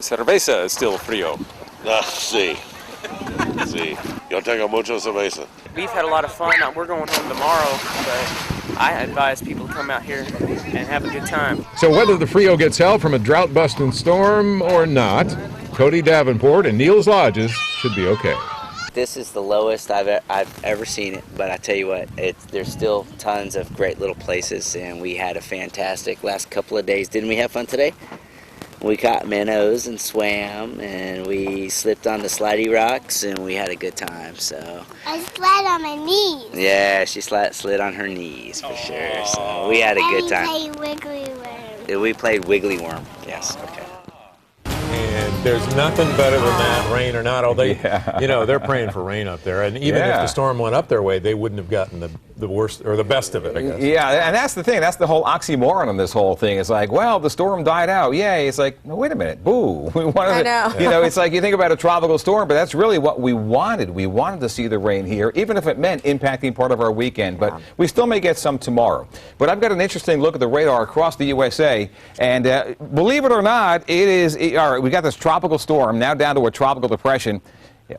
Cerveza es still frío. Sí. Sí. Yo tengo mucho cerveza. We've had a lot of fun. We're going home tomorrow, but I advise people to come out here and have a good time. So whether the Frio gets help from a drought-busting storm or not, Cody Davenport and Niels Lodges should be okay. This is the lowest I've ever seen it, but I tell you what, there's still tons of great little places, and we had a fantastic last couple of days. Didn't we have fun today? We caught minnows and swam, and we slipped on the slidey rocks, and we had a good time. So I slid on my knees. Yeah, she slid on her knees for sure. So we had a good time. And we played Wiggly Worm. We played Wiggly Worm. Yes. Okay. And there's nothing better than that, rain or not. You know, they're praying for rain up there. And even if the storm went up their way, they wouldn't have gotten the worst or the best of it, I guess. Yeah, and that's the thing. That's the whole oxymoron on this whole thing. It's like, well, the storm died out. Yay. It's like, no, wait a minute. Boo. We wanted I know. You know, it's like you think about a tropical storm, but that's really what we wanted. We wanted to see the rain here, even if it meant impacting part of our weekend. But we still may get some tomorrow. But I've got an interesting look at the radar across the USA. And believe it or not, it is, all right, we got this tropical storm now down to a tropical depression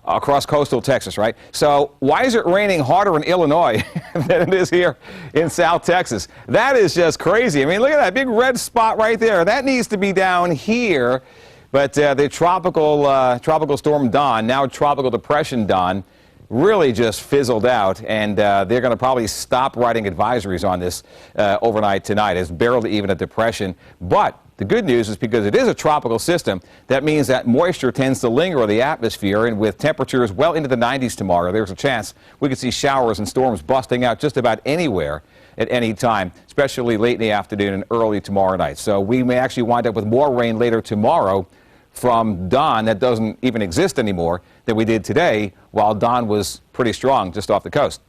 across coastal Texas, right? So why is it raining harder in Illinois than it is here in South Texas? That is just crazy. I mean, look at that big red spot right there. That needs to be down here. But the tropical storm Don, now tropical depression Don, really just fizzled out, and they're going to probably stop writing advisories on this overnight tonight. It's barely even a depression. But the good news is because it is a tropical system, that means that moisture tends to linger in the atmosphere, and with temperatures well into the 90s tomorrow, there's a chance we could see showers and storms busting out just about anywhere at any time, especially late in the afternoon and early tomorrow night. So we may actually wind up with more rain later tomorrow from Don that doesn't even exist anymore than we did today, while Don was pretty strong just off the coast.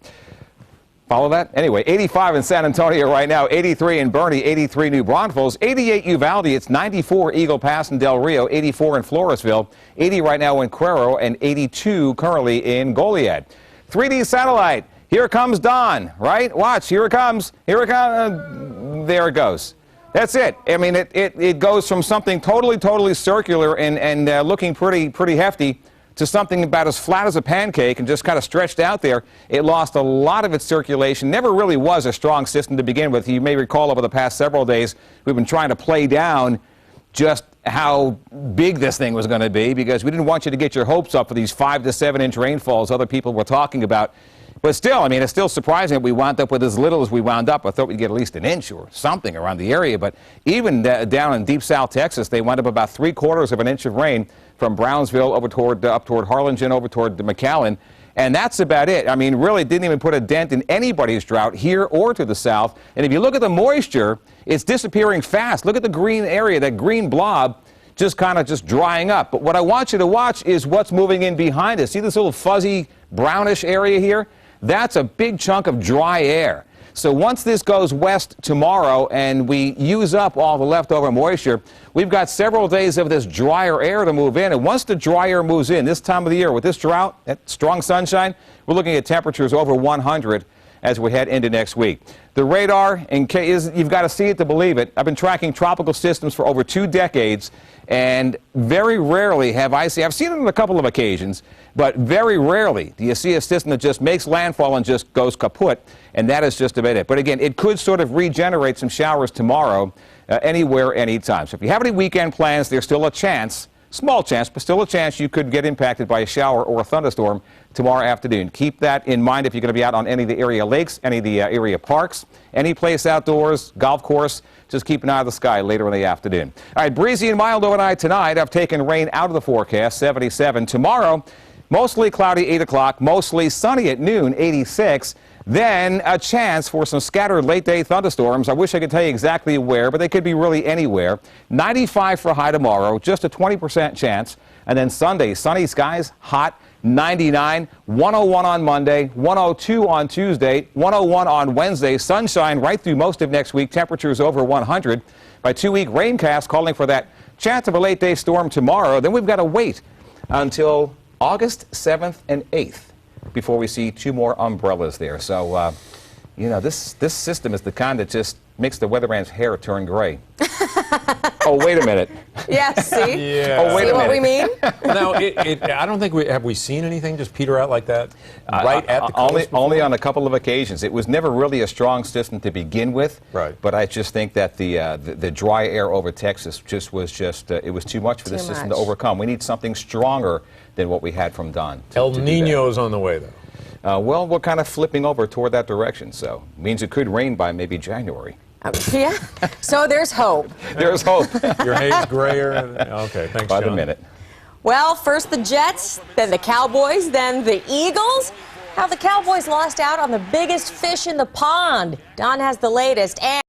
Follow that? Anyway, 85 in San Antonio right now, 83 in Bernie, 83 New Braunfels, 88 Uvalde, it's 94 Eagle Pass in Del Rio, 84 in Floresville, 80 right now in Cuero, and 82 currently in Goliad. 3D satellite, here comes Don, right? Watch, here it comes, there it goes. That's it. I mean, it goes from something totally circular and looking pretty hefty to something about as flat as a pancake and just kind of stretched out there. It lost a lot of its circulation. Never really was a strong system to begin with. You may recall over the past several days, we've been trying to play down just how big this thing was going to be because we didn't want you to get your hopes up for these 5 to 7 inch rainfalls other people were talking about. But still, I mean, it's still surprising that we wound up with as little as we wound up. I thought we'd get at least an inch or something around the area. But even down in deep South Texas, they wound up about 3/4 of an inch of rain from Brownsville over toward up toward Harlingen, over toward McAllen. And that's about it. I mean, really didn't even put a dent in anybody's drought here or to the south. And if you look at the moisture, it's disappearing fast. Look at the green area, that green blob just kind of just drying up. But what I want you to watch is what's moving in behind us. See this little fuzzy brownish area here? That's a big chunk of dry air. So once this goes west tomorrow and we use up all the leftover moisture, we've got several days of this drier air to move in. And once the dry air moves in, this time of the year with this drought, that strong sunshine, we're looking at temperatures over 100 as we head into next week. The radar, in case you've got to see it to believe it. I've been tracking tropical systems for over 2 decades, and very rarely have I seen, I've seen it on a couple of occasions, but very rarely do you see a system that just makes landfall and just goes kaput, and that is just about it. But again, it could sort of regenerate some showers tomorrow, anywhere, anytime. So if you have any weekend plans, there's still a chance, small chance, but still a chance you could get impacted by a shower or a thunderstorm tomorrow afternoon. Keep that in mind if you're going to be out on any of the area lakes, any of the area parks, any place outdoors, golf course. Just keep an eye on the sky later in the afternoon. All right, breezy and mild overnight tonight. I've taken rain out of the forecast, 77. Tomorrow, mostly cloudy, 8 o'clock, mostly sunny at noon, 86. Then a chance for some scattered late-day thunderstorms. I wish I could tell you exactly where, but they could be really anywhere. 95 for high tomorrow, just a 20% chance. And then Sunday, sunny skies, hot, 99, 101 on Monday, 102 on Tuesday, 101 on Wednesday. Sunshine right through most of next week. Temperatures over 100. By 2-week raincast calling for that chance of a late-day storm tomorrow. Then we've got to wait until August 7th and 8th before we see 2 more umbrellas there. So, you know, this system is the kind that just makes the weatherman's hair turn gray. Oh, wait a minute. Yeah, see? Yeah. Oh, wait See a what we mean? No, I don't think have we seen anything just peter out like that right at the coast? Only on a couple of occasions. It was never really a strong system to begin with. Right. But I just think that the dry air over Texas it was too much for this system to overcome. We need something stronger than what we had from Don. El Nino's on the way, though. Well, we're kind of flipping over toward that direction, so it means it could rain by maybe January. Yeah. So there's hope. There's hope. Your hair's grayer. Okay, thanks, By John. the minute. Well, first the Jets, then the Cowboys, then the Eagles. How the Cowboys lost out on the biggest fish in the pond. Don has the latest. And